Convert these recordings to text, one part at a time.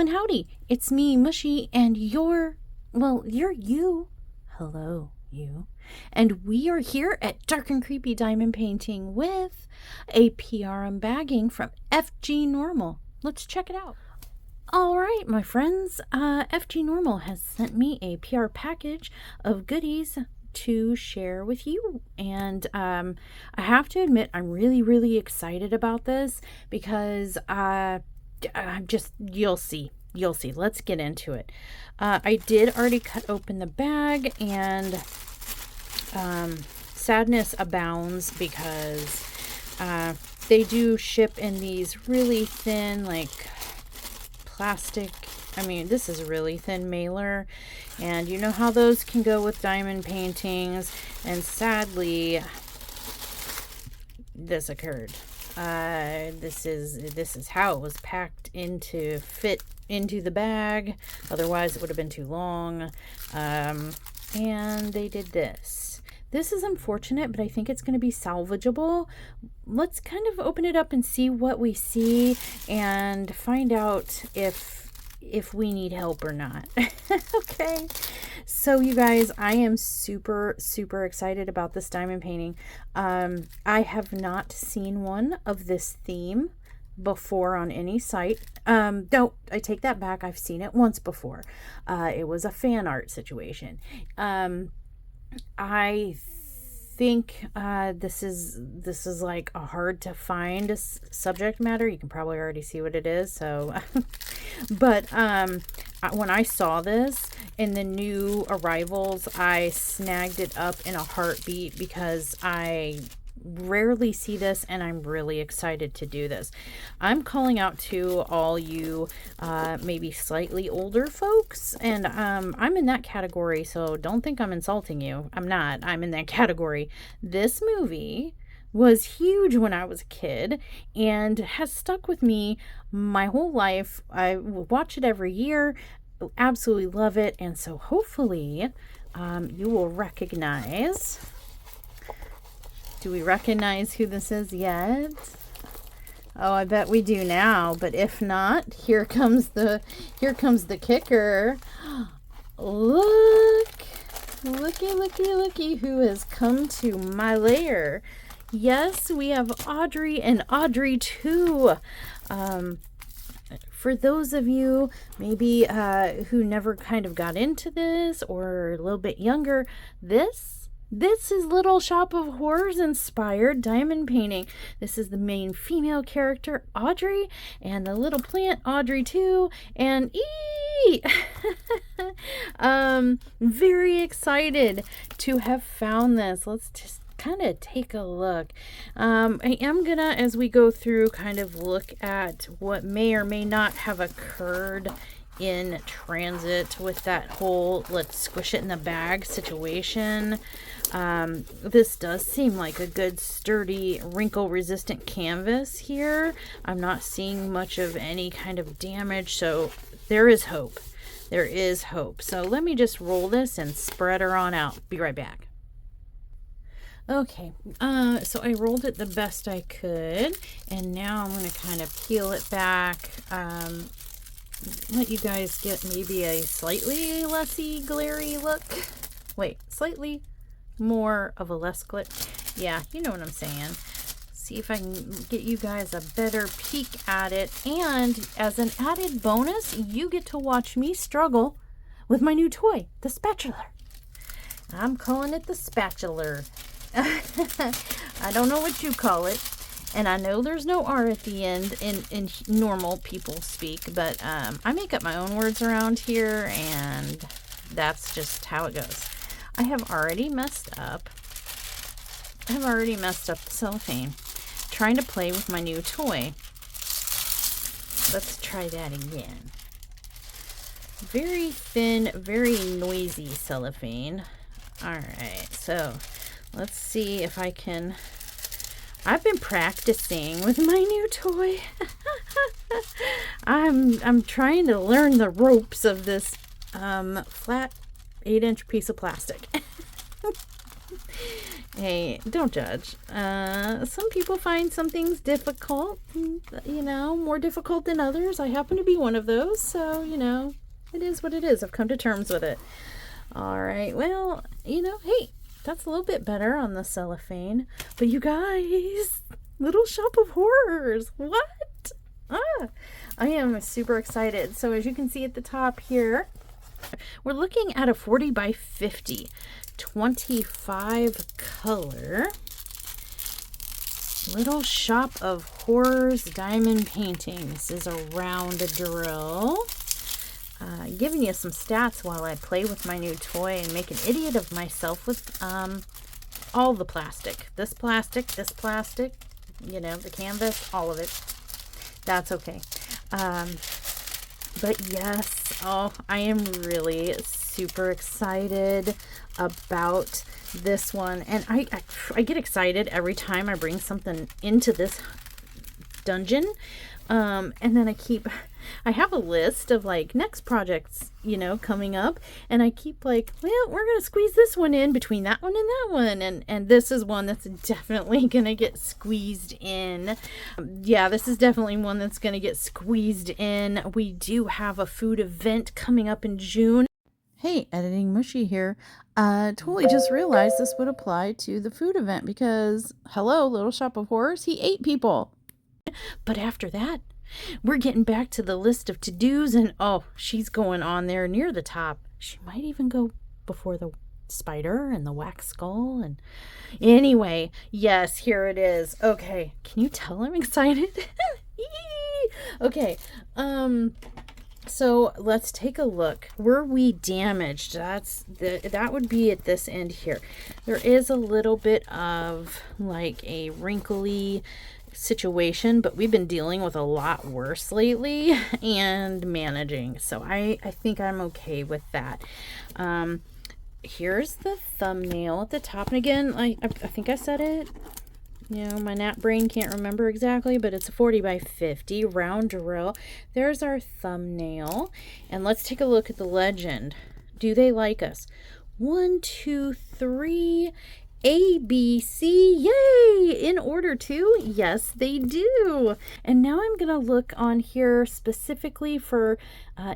and howdy. It's me, Mushy, and you're you. Hello, you. And we are here at Dark and Creepy Diamond Painting with a PR unbagging from FGNORMAL. Let's check it out. All right, my friends. FGNORMAL has sent me a PR package of goodies to share with you, and I have to admit I'm really excited about this because I'm just you'll see. Let's get into it. I did already cut open the bag, and sadness abounds because they do ship in these really thin, like, plastic. I mean, this is a really thin mailer, and you know how those can go with diamond paintings, and sadly this occurred. This is how it was packed into fit into the bag, otherwise it would have been too long. And they did this. This is unfortunate, but I think it's going to be salvageable. Let's kind of open it up and see what we see and find out if we need help or not. Okay, so you guys, I am super excited about this diamond painting. I have not seen one of this theme before on any site. No, I take that back. I've seen it once before. It was a fan art situation. I think this is like a hard to find subject matter. You can probably already see what it is, so but when I saw this in the new arrivals, I snagged it up in a heartbeat because I rarely see this, and I'm really excited to do this. I'm calling out to all you maybe slightly older folks, and I'm in that category, so don't think I'm insulting you. I'm not. I'm in that category. This movie was huge when I was a kid and has stuck with me my whole life. I watch it every year, absolutely love it, and so hopefully you will recognize. Do we recognize who this is yet? Oh, I bet we do now, but if not, here comes the kicker. Looky who has come to my lair. Yes, we have Audrey and Audrey 2. For those of you maybe who never kind of got into this or a little bit younger, this is Little Shop of Horrors inspired diamond painting. This is the main female character, Audrey, and the little plant, Audrey 2, and very excited to have found this. Let's just kind of take a look. I am gonna, as we go through, kind of look at what may or may not have occurred in transit with that whole let's squish it in the bag situation. This does seem like a good sturdy wrinkle resistant canvas here. I'm not seeing much of any kind of damage, so there is hope. So let me just roll this and spread her on out. Be right back. Okay, so I rolled it the best I could, and now I'm going to kind of peel it back, let you guys get maybe a slightly lessy glary look. Wait, slightly more of a less glare. Yeah, you know what I'm saying. See if I can get you guys a better peek at it. And as an added bonus, you get to watch me struggle with my new toy, the spatula. I'm calling it the spatula. I don't know what you call it. And I know there's no R at the end in normal people speak, but I make up my own words around here, and that's just how it goes. I have already messed up the cellophane trying to play with my new toy. Let's try that again. Very thin, very noisy cellophane. Alright, so let's see if I can. I've been practicing with my new toy. I'm trying to learn the ropes of this flat 8-inch piece of plastic. Hey, don't judge. Some people find some things difficult, you know, more difficult than others. I happen to be one of those, so, you know, it is what it is. I've come to terms with it. All right, well, you know, hey, that's a little bit better on the cellophane. But you guys, Little Shop of Horrors, what? I am super excited. So as you can see at the top here, we're looking at a 40 by 50. 25 color Little Shop of Horrors diamond painting. This is a round drill. Giving you some stats while I play with my new toy and make an idiot of myself with all the plastic. This plastic, you know, the canvas, all of it. That's okay. But yes, oh, I am really super excited about this one, and I get excited every time I bring something into this dungeon, and then I have a list of like next projects, you know, coming up, and I keep like, well, we're gonna squeeze this one in between that one and that one, and this is one that's definitely gonna get squeezed in. Yeah, this is definitely one that's gonna get squeezed in. We do have a food event coming up in June. Hey, Editing Mushy here. Totally just realized this would apply to the food event because, hello, Little Shop of Horrors, he ate people. But after that, we're getting back to the list of to-dos, and oh, she's going on there near the top. She might even go before the spider and the wax skull. And anyway, yes, here it is. Okay, can you tell I'm excited? Okay, so let's take a look. Were we damaged? That would be at this end here. There is a little bit of like a wrinkly situation, but we've been dealing with a lot worse lately and managing. So I think I'm okay with that. Here's the thumbnail at the top. And again, I think I said it. You know, my gnat brain can't remember exactly, but it's a 40 by 50 round drill. There's our thumbnail. And let's take a look at the legend. Do they like us? 1, 2, 3, A, B, C. Yay! In order to? Yes, they do. And now I'm going to look on here specifically for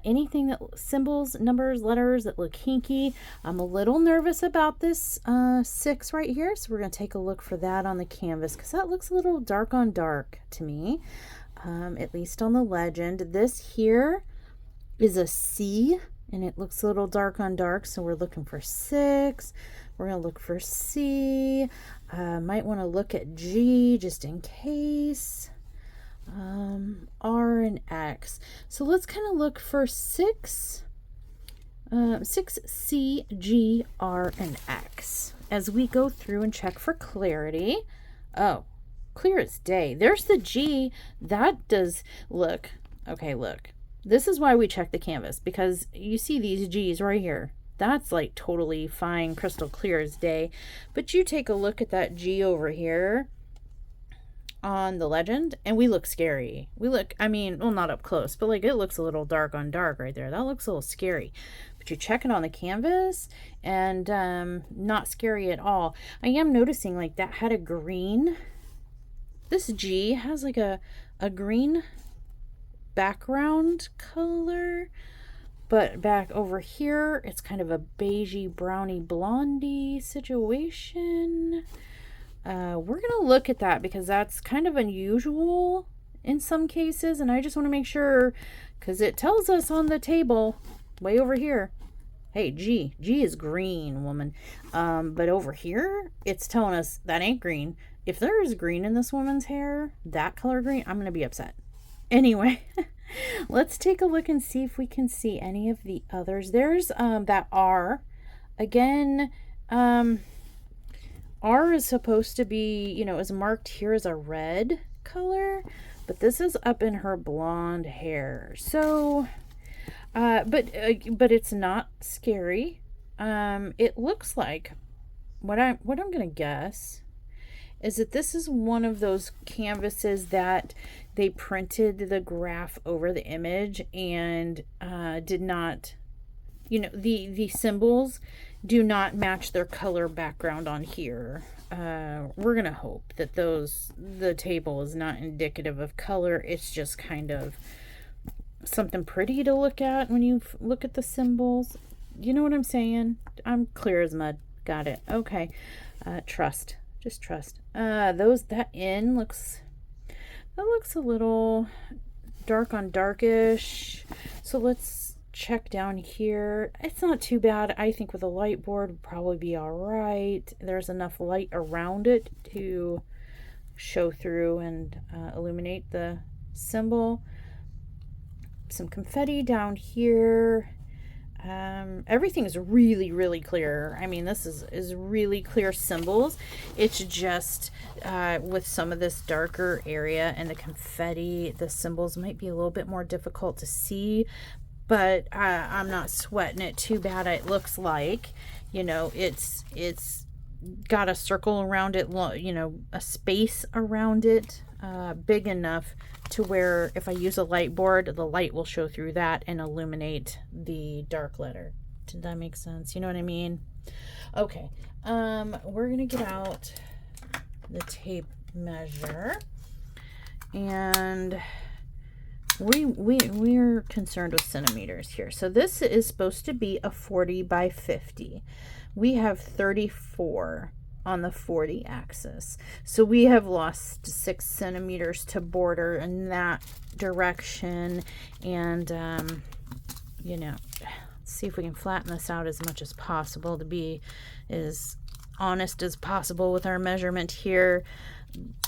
anything that symbols, numbers, letters that look hinky. I'm a little nervous about this 6 right here, so we're going to take a look for that on the canvas because that looks a little dark on dark to me, at least on the legend. This here is a C, and it looks a little dark on dark, so we're looking for 6. We're going to look for C. Might want to look at G just in case. R and X. So let's kind of look for 6. 6, C, G, R, and X. As we go through and check for clarity. Oh, clear as day. There's the G. That does look. Okay, look. This is why we check the canvas, because you see these G's right here. That's like totally fine, crystal clear as day. But you take a look at that G over here on the legend, and we look scary. We look, I mean, well, not up close, but like it looks a little dark on dark right there. That looks a little scary. But you check it on the canvas, and not scary at all. I am noticing like that had a green. This G has like a green background color. But back over here, it's kind of a beigey, browny, blondie situation. We're going to look at that because that's kind of unusual in some cases. And I just want to make sure, because it tells us on the table way over here, hey, G is green, woman. But over here, it's telling us that ain't green. If there is green in this woman's hair, that color green, I'm going to be upset. Anyway, let's take a look and see if we can see any of the others. There's that R. Again, R is supposed to be, you know, is marked here as a red color, but this is up in her blonde hair. So, but it's not scary. It looks like what I'm gonna guess is that this is one of those canvases that they printed the graph over the image and did not, you know, the symbols do not match their color background on here. we're going to hope that the table is not indicative of color. It's just kind of something pretty to look at when you look at the symbols. You know what I'm saying? I'm clear as mud. Got it. Okay. Trust. Just trust. That N looks a little dark on darkish. So let's check down here. It's not too bad. I think with a light board would probably be all right. There's enough light around it to show through and illuminate the symbol. Some confetti down here. Everything is really, really clear. I mean, this is really clear symbols. It's just with some of this darker area and the confetti, the symbols might be a little bit more difficult to see, but I'm not sweating it too bad. It looks like, you know, it's got a circle around it, you know, a space around it, big enough to where if I use a light board, the light will show through that and illuminate the dark letter. Did that make sense? You know what I mean? Okay. We're going to get out the tape measure, and we're concerned with centimeters here. So this is supposed to be a 40 by 50. We have 34 on the 40 axis. So we have lost 6 centimeters to border in that direction. And, you know, let's see if we can flatten this out as much as possible to be as honest as possible with our measurement here.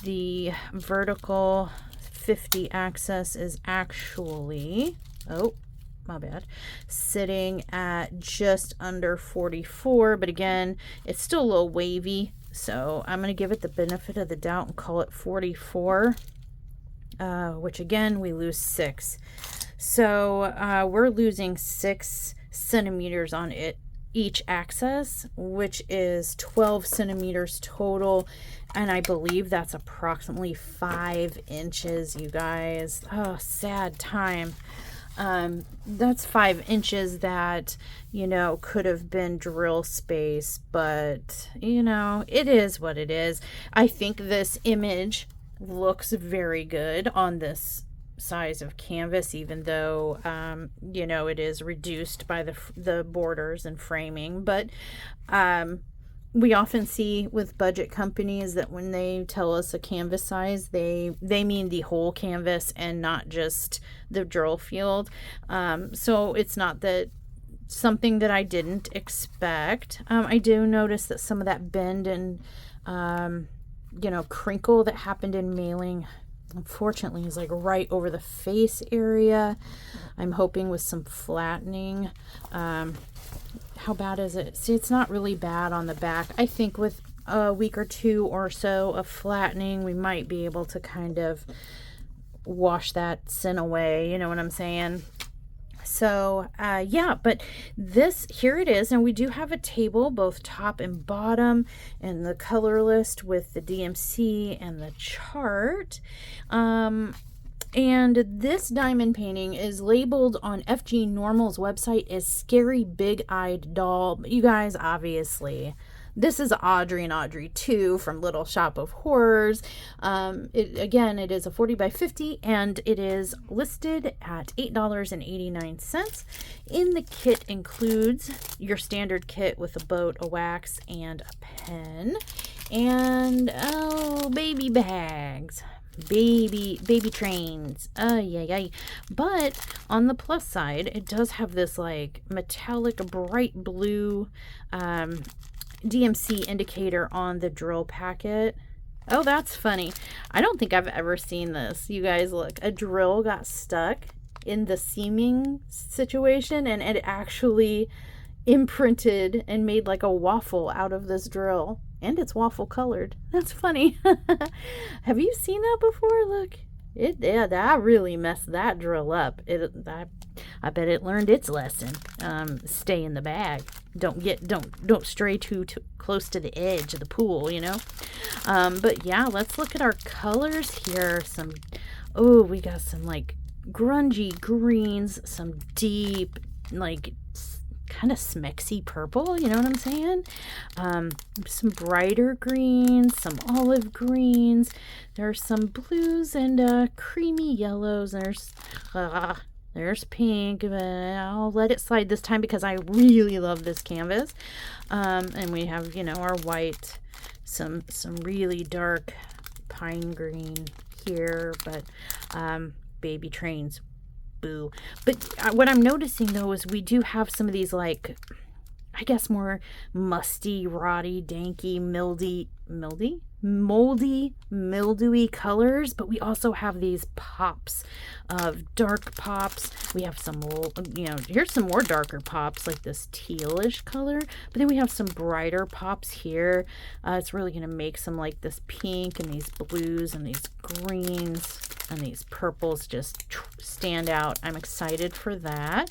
The vertical 50 axis is actually, oh, my bad, sitting at just under 44, but again, it's still a little wavy, so I'm going to give it the benefit of the doubt and call it 44, which again, we lose 6. So we're losing 6 centimeters on it each axis, which is 12 centimeters total, and I believe that's approximately 5 inches, you guys. Oh, sad time. That's 5 inches that, you know, could have been drill space, but, you know, it is what it is. I think this image looks very good on this size of canvas, even though, you know, it is reduced by the borders and framing, but, we often see with budget companies that when they tell us a canvas size, they mean the whole canvas and not just the drill field. So it's not that something that I didn't expect. I do notice that some of that bend and, you know, crinkle that happened in mailing, unfortunately, is like right over the face area. I'm hoping with some flattening, how bad is it? See, it's not really bad on the back. I think with a week or 2 or so of flattening, we might be able to kind of wash that sin away. You know what I'm saying? So, yeah, but here it is. And we do have a table, both top and bottom, and the color list with the DMC and the chart. And this diamond painting is labeled on FGNORMAL's website as Scary Big-Eyed Doll. You guys, obviously, this is Audrey and Audrey 2 from Little Shop of Horrors. Again, it is a 40 by 50, and it is listed at $8.89. In the kit includes your standard kit with a boat, a wax, and a pen. And, oh, baby bags. Baby trains. Yeah. But on the plus side, it does have this like metallic bright blue DMC indicator on the drill packet. Oh, that's funny. I don't think I've ever seen this. You guys, look, a drill got stuck in the seaming situation, and it actually imprinted and made like a waffle out of this drill. And it's waffle colored. That's funny. Have you seen that before? Look, that really messed that drill up. I bet it learned its lesson. Stay in the bag. Don't stray too close to the edge of the pool, you know. But yeah, let's look at our colors here. We got some like grungy greens, some deep like kind of smexy purple, you know what I'm saying? Some brighter greens, some olive greens. There's some blues and creamy yellows. There's pink, but I'll let it slide this time because I really love this canvas. And we have, you know, our white, some really dark pine green here, but baby trains, boo. But what I'm noticing though is we do have some of these, like, I guess more musty, rotty, danky, moldy, mildewy colors, but we also have these pops of dark pops. We have some, you know, here's some more darker pops like this tealish color, but then we have some brighter pops here. It's really going to make some like this pink and these blues and these greens and these purples just stand out. I'm excited for that.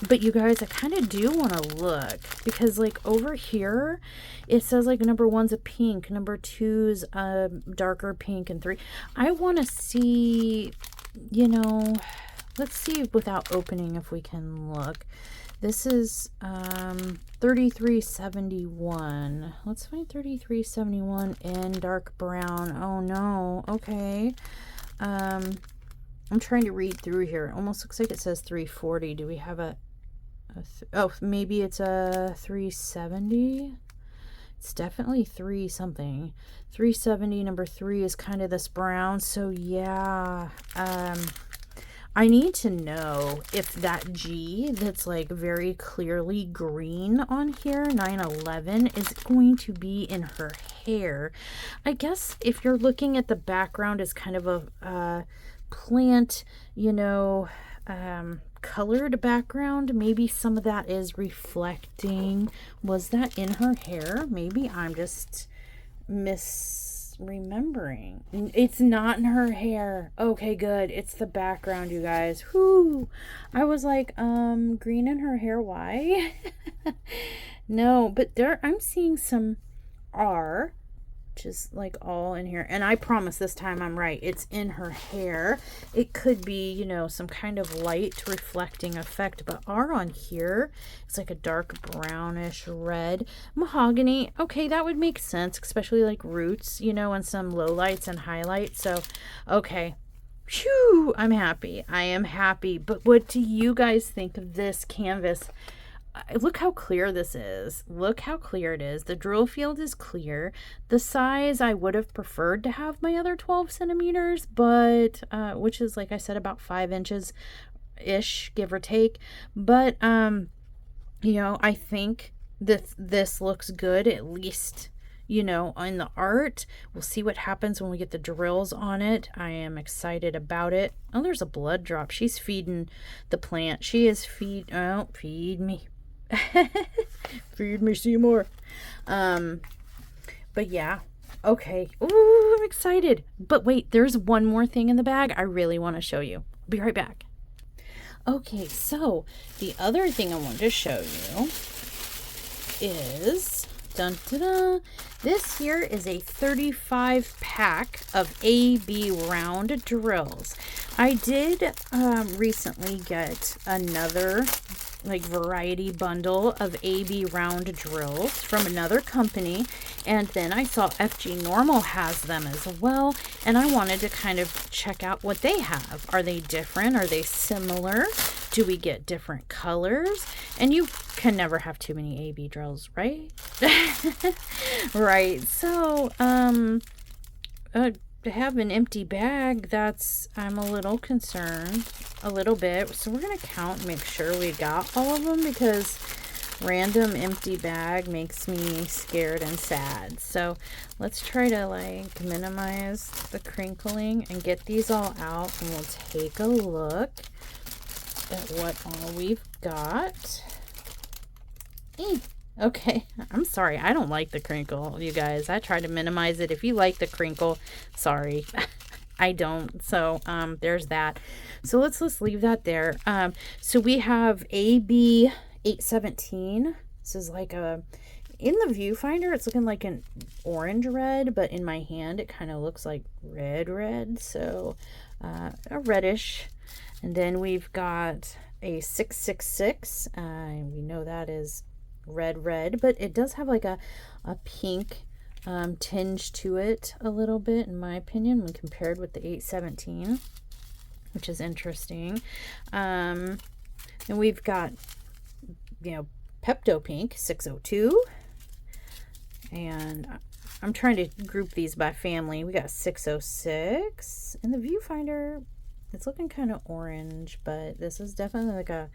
But you guys, I kind of do want to look because like over here, it says like number 1's a pink, number 2's a darker pink, and 3. I want to see, you know, let's see without opening if we can look. This is 3371. Let's find 3371 in dark brown. Oh no. Okay. I'm trying to read through here. It almost looks like it says 340. Do we have a oh, maybe it's a 370. It's definitely 3 something. 370, number 3 is kind of this brown. So yeah, I need to know if that G that's like very clearly green on here, 911, is going to be in her hair. I guess if you're looking at the background as kind of a plant, you know, colored background, maybe some of that is reflecting. Was that in her hair? Maybe I'm just misremembering. It's not in her hair. Okay, good. It's the background, you guys. Whoo! I was like, green in her hair, why? No, but there I'm seeing some R, which is like all in here, and I promise this time I'm right, it's in her hair. It could be, you know, some kind of light reflecting effect, but R on here, it's like a dark brownish red. Mahogany, okay, that would make sense, especially like roots, you know, and some lowlights and highlights. So okay, phew, I'm happy. I am happy. But what do you guys think of this canvas? Look how clear this is. Look how clear it is. The drill field is clear. The size, I would have preferred to have my other 12 centimeters, but which is, like I said, about 5 inches ish, give or take. But you know, I think this looks good, at least, you know, in the art. We'll see what happens when we get the drills on it. I am excited about it. Oh, there's a blood drop. She's feeding the plant. She is feed me. Feed me, Seymour. But yeah, okay. Ooh, I'm excited. But wait, there's one more thing in the bag I really want to show you. I'll be right back. Okay, so the other thing I wanted to show you is dun, dun, dun. This here is a 35 pack of AB round drills. I did recently get another like variety bundle of AB round drills from another company, and then I saw FGNORMAL has them as well, and I wanted to kind of check out what they have. Are they different? Are they similar? Do we get different colors? And you can never have too many AB drills, right? Right. So to have an empty bag, I'm a little concerned, a little bit. So we're gonna count and make sure we got all of them, because random empty bag makes me scared and sad. So let's try to like minimize the crinkling and get these all out, and we'll take a look at what all we've got. Okay, I'm sorry, I don't like the crinkle, you guys. I try to minimize it. If you like the crinkle, sorry. I don't. So there's that. So let's leave that there. So we have AB 817. This is like in the viewfinder it's looking like an orange red, but in my hand it kind of looks like red. So a reddish. And then we've got a 666. We know that is red, but it does have like a pink tinge to it a little bit, in my opinion, when compared with the 817, which is interesting. And we've got, you know, Pepto Pink 602, and I'm trying to group these by family. We got 606 in the viewfinder. It's looking kind of orange, but this is definitely like a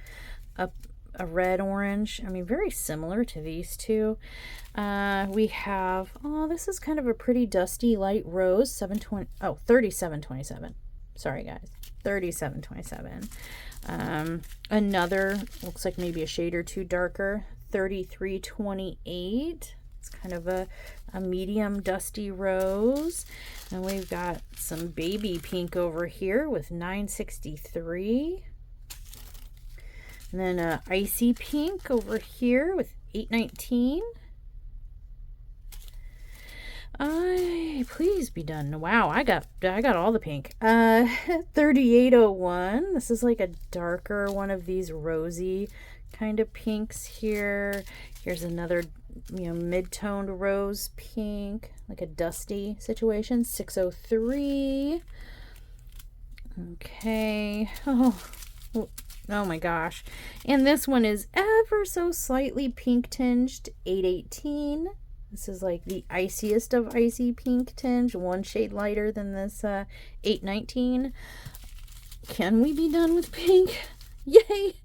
red orange. I mean, very similar to these two. We have, oh, this is kind of a pretty dusty light rose, 3727. Sorry guys, 3727. Another looks like maybe a shade or two darker, 3328. It's kind of a medium dusty rose. And we've got some baby pink over here with 963. And then a icy pink over here with 819. Please be done. Wow, I got all the pink. 3801. This is like a darker one of these rosy kind of pinks here. Here's another, you know, mid-toned rose pink, like a dusty situation. 603. Okay. Oh my gosh. And this one is ever so slightly pink tinged, 818. This is like the iciest of icy pink tinge, one shade lighter than this 819. Can we be done with pink? Yay!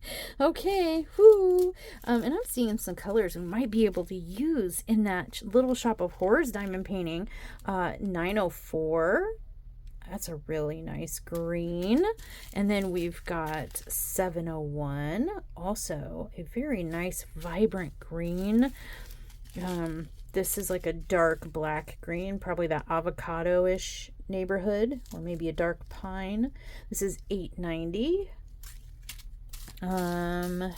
Okay. Whoo! And I'm seeing some colors we might be able to use in that Little Shop of Horrors diamond painting. 904. That's a really nice green. And then we've got 701. Also a very nice vibrant green. This is like a dark black green, probably that avocado-ish neighborhood, or maybe a dark pine. This is 890. I'm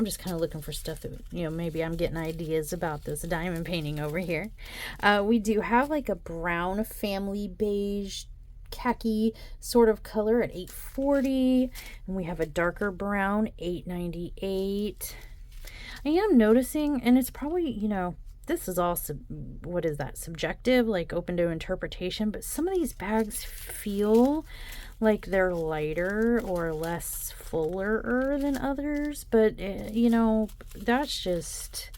just kind of looking for stuff that, you know, maybe I'm getting ideas about this diamond painting over here. We do have like a brown family beige khaki sort of color at 840, and we have a darker brown 898. I am noticing, and it's probably, you know, this is all what is that, subjective, like open to interpretation, but some of these bags feel like they're lighter or less fuller than others, but you know, that's just,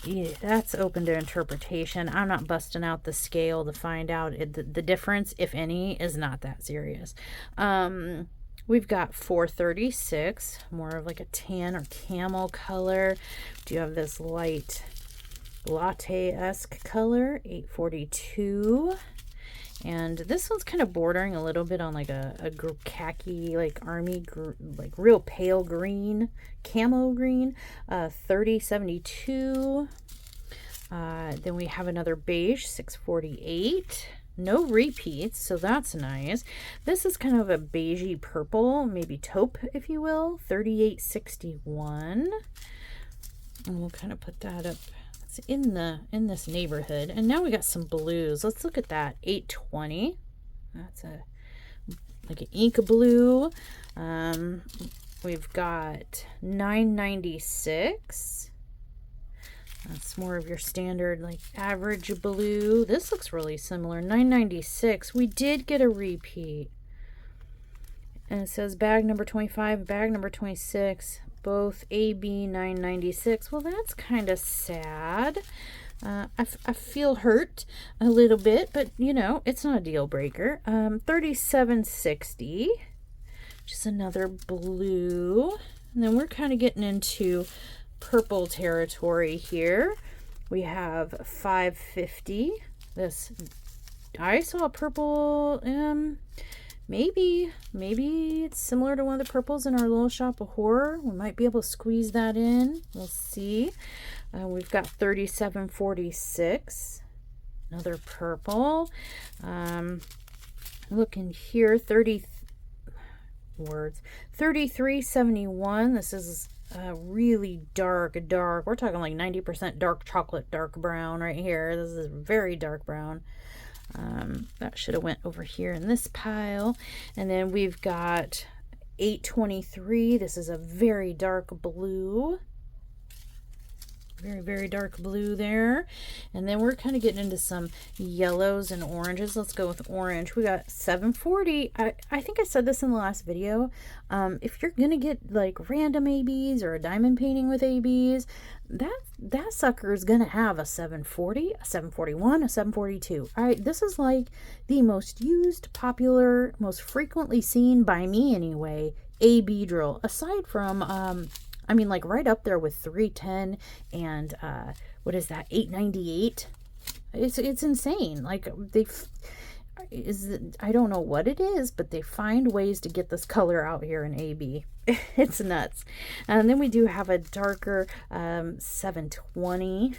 yeah, that's open to interpretation. I'm not busting out the scale to find out. The difference, if any, is not that serious. We've got 436, more of like a tan or camel color. Do you have this light latte-esque color, 842. And this one's kind of bordering a little bit on like a khaki, like army, like real pale green, camo green, 3072. Then we have another beige, 648. No repeats, so that's nice. This is kind of a beigey purple, maybe taupe, if you will, 3861. And we'll kind of put that up. It's in this neighborhood. And now we got some blues. Let's look at that. 820. That's like an ink blue. We've got 996. That's more of your standard, like, average blue. This looks really similar. 996. We did get a repeat. And it says bag number 25, bag number 26. Both AB 996. Well, that's kind of sad. I feel hurt a little bit, but, you know, it's not a deal breaker. 3760. Just another blue. And then we're kind of getting into purple territory here. We have 550. This, I saw purple, maybe it's similar to one of the purples in our Little Shop of Horror. We might be able to squeeze that in. We'll see. We've got 3746. Another purple. Looking here, 3371. This is really dark. We're talking like 90% dark chocolate, dark brown right here. This is very dark brown. That should have went over here in this pile. And then we've got 823. This is a very dark blue. Very, very dark blue there. And then we're kind of getting into some yellows and oranges. Let's go with orange. We got 740. I think I said this in the last video. If you're going to get like random ABs or a diamond painting with ABs, that sucker is going to have a 740, a 741, a 742. All right, this is like the most used, popular, most frequently seen by me anyway, AB drill. Aside from, I mean, like right up there with 310 and what is that, 898? It's insane. Like I don't know what it is, but they find ways to get this color out here in AB. It's nuts. And then we do have a darker 720,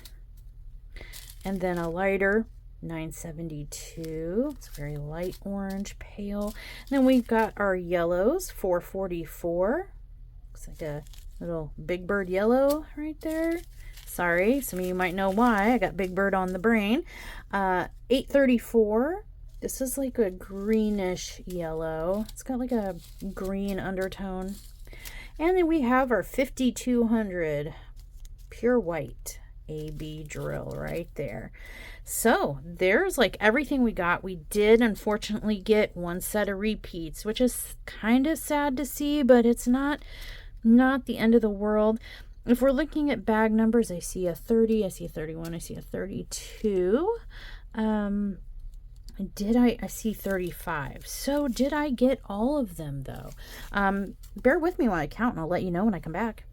and then a lighter 972. It's very light orange, pale. And then we've got our yellows, 444. Looks like a little Big Bird yellow right there. Sorry, some of you might know why. I got Big Bird on the brain. 834. This is like a greenish yellow. It's got like a green undertone. And then we have our 5200 pure white AB drill right there. So there's like everything we got. We did unfortunately get one set of repeats, which is kind of sad to see, but it's not the end of the world. If we're looking at bag numbers, I see a 30, I see a 31, I see a 32. I see 35. So did I get all of them though? Bear with me while I count and I'll let you know when I come back.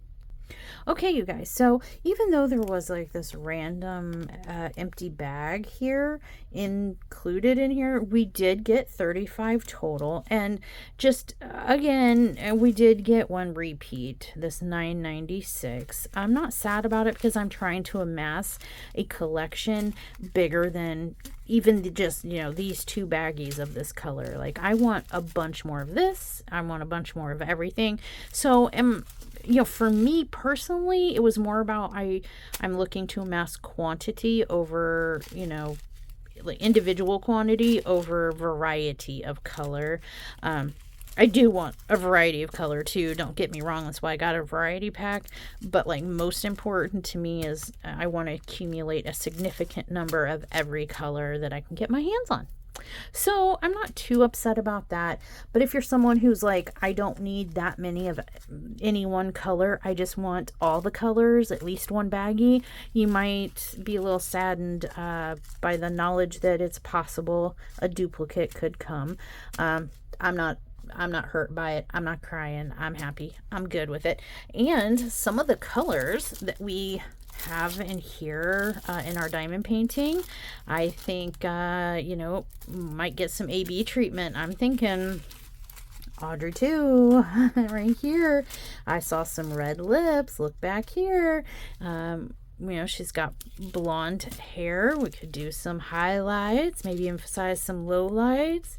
Okay, you guys, so even though there was like this random empty bag here included in here, we did get 35 total. And just again, we did get one repeat, this 996. I'm not sad about it because I'm trying to amass a collection bigger than even just, you know, these two baggies of this color. Like I want a bunch more of this. I want a bunch more of everything. So you know, for me personally, it was more about I'm looking to amass quantity over, you know, like individual quantity over variety of color. I do want a variety of color too, don't get me wrong, that's why I got a variety pack, but like most important to me is I want to accumulate a significant number of every color that I can get my hands on. So I'm not too upset about that. But if you're someone who's like, I don't need that many of any one color, I just want all the colors, at least one baggie, you might be a little saddened by the knowledge that it's possible a duplicate could come. I'm not hurt by it. I'm not crying. I'm happy. I'm good with it. And some of the colors that we have in here in our diamond painting, I think you know, might get some AB treatment. I'm thinking Audrey too. Right here I saw some red lips. Look back here. You know, she's got blonde hair. We could do some highlights, maybe emphasize some lowlights.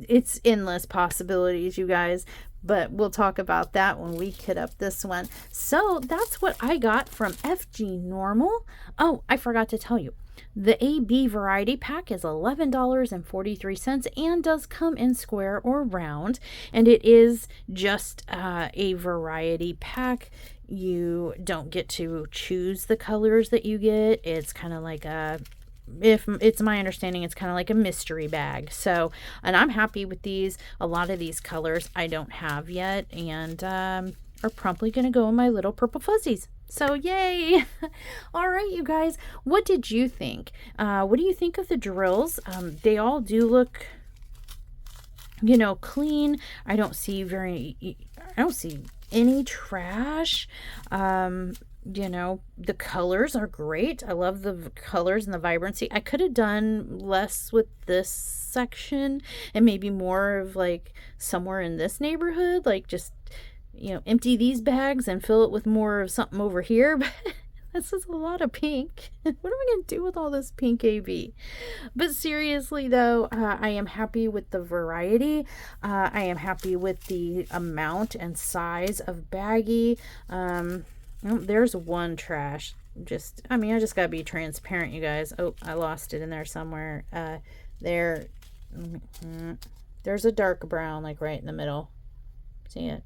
It's endless possibilities, you guys, but we'll talk about that when we kit up this one. So that's what I got from FGNORMAL. Oh, I forgot to tell you, the AB variety pack is $11.43 and does come in square or round, and it is just a variety pack. You don't get to choose the colors that you get. It's kind of like a, if it's my understanding, it's kind of like a mystery bag. So, and I'm happy with these. A lot of these colors I don't have yet, and are promptly going to go in my little purple fuzzies. So yay. All right, you guys, what did you think? What do you think of the drills? They all do look, you know, clean. I don't see any trash. You know, the colors are great. I love the colors and the vibrancy. I could have done less with this section and maybe more of like somewhere in this neighborhood, like just, you know, empty these bags and fill it with more of something over here. But this is a lot of pink. What am I going to do with all this pink AB? But seriously though, I am happy with the variety. I am happy with the amount and size of baggie. Oh, there's one trash. I mean, I just gotta be transparent, you guys. Oh, I lost it in there somewhere. There's a dark brown, like right in the middle. See it?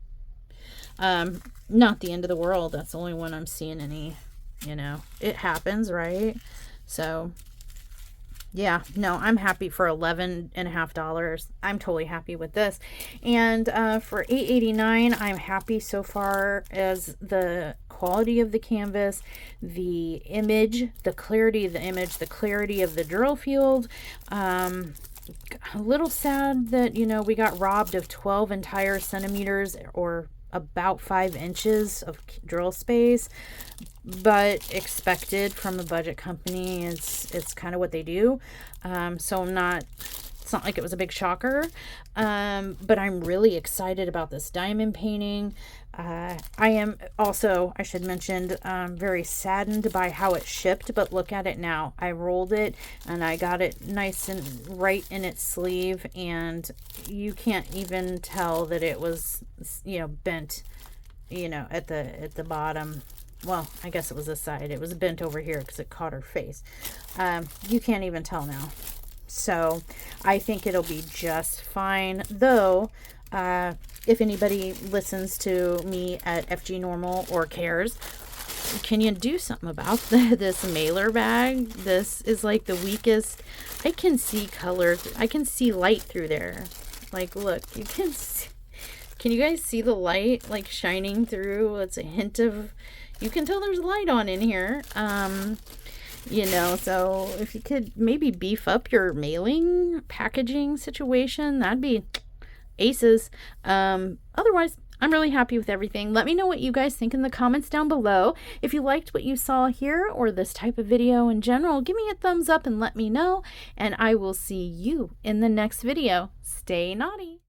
Not the end of the world. That's the only one I'm seeing any, you know, it happens, right? So yeah, no, I'm happy for $11.50. I'm totally happy with this. And for $8.89, I'm happy so far as the quality of the canvas, the image, the clarity of the image, the clarity of the drill field. A little sad that, you know, we got robbed of 12 entire centimeters, or about 5 inches of drill space, but expected from a budget company. It's kind of what they do. So it's not like it was a big shocker. But I'm really excited about this diamond painting. I am also, I should mention, very saddened by how it shipped, but look at it now. I rolled it and I got it nice and right in its sleeve, and you can't even tell that it was, you know, bent, you know, at the bottom. Well, I guess it was this side. It was bent over here because it caught her face. You can't even tell now. So I think it'll be just fine, though. If anybody listens to me at FG Normal or cares, can you do something about this mailer bag? This is like the weakest. I can see color. I can see light through there. Like, look, you can see. Can you guys see the light like shining through? It's a hint of, you can tell there's light on in here. You know, so if you could maybe beef up your mailing packaging situation, that'd be aces. Otherwise, I'm really happy with everything. Let me know what you guys think in the comments down below. If you liked what you saw here or this type of video in general, give me a thumbs up and let me know. And I will see you in the next video. Stay naughty.